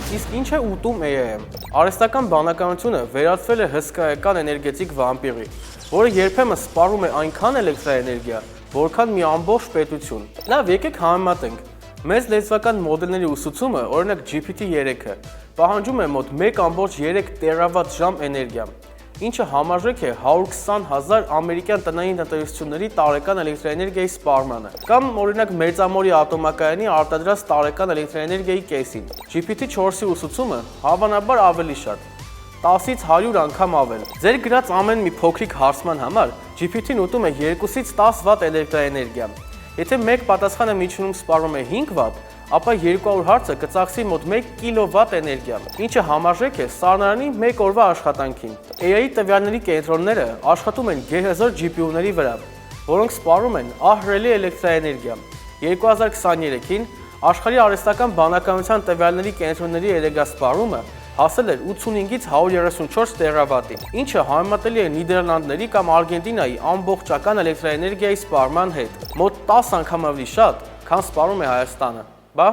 Իսկ ինչ է ուտում AAM։ Արհեստական բանականությունը վերածվել է հսկայական էներգետիկ վամպիրի, որը երբեմն սպառում է այնքան էլեկտրաէներգիա, որքան մի ամբողջ պետություն։ Լավ, եկեք համեմատենք։ Մեծ լեզվական մոդելների ուսուցումը, օրինակ GPT-3-ը, պահանջում է մոտ 1.3 տերավատ-ժամ էներգիա, ինչը համարժեք է 120,000 ամերիկյան տնային տնտեսությունների տարեկան էլեկտրաէներգիայի սպառմանը, կամ օրինակ Մերձամորի ատոմակայանի արտադրած տարեկան էլեկտրաէներգիայի կեսին։ GPT-4-ի ուսուցումը հավանաբար ավելի շատ, 10-ից 100 անգամ ավել։ Ձեր գրած ամեն մի փոքրիկ հարցման համար GPT-ն ուտում է 2-ից 10 վատ էլեկտրաէներգիա։ Եթե մեկ պատասխանը միջինում սպառում է 5 վատ, ապա 200 հարցը կծախսի մոտ 1 կՎտ էներգիա, ինչը համարժեք է սառնարանի 1 օրվա աշխատանքին։ AI տվյալների կենտրոնները աշխատում են գերհզոր GPU-ների վրա, որոնք սպառում են ահռելի էլեկտրաէներգիա։ 2023-ին աշխարհի արհեստական բանականության տվյալների կենտրոնների էներգասպառումը հասել էր 85-ից 134 տերավատի, ինչը համեմատելի է Նիդերլանդների կամ Արգենտինայի ամբողջական էլեկտրաէներգիայի սպառման հետ, մոտ 10 անգամ ավելի շատ, քան սպառում է Հայաստանը։ Բա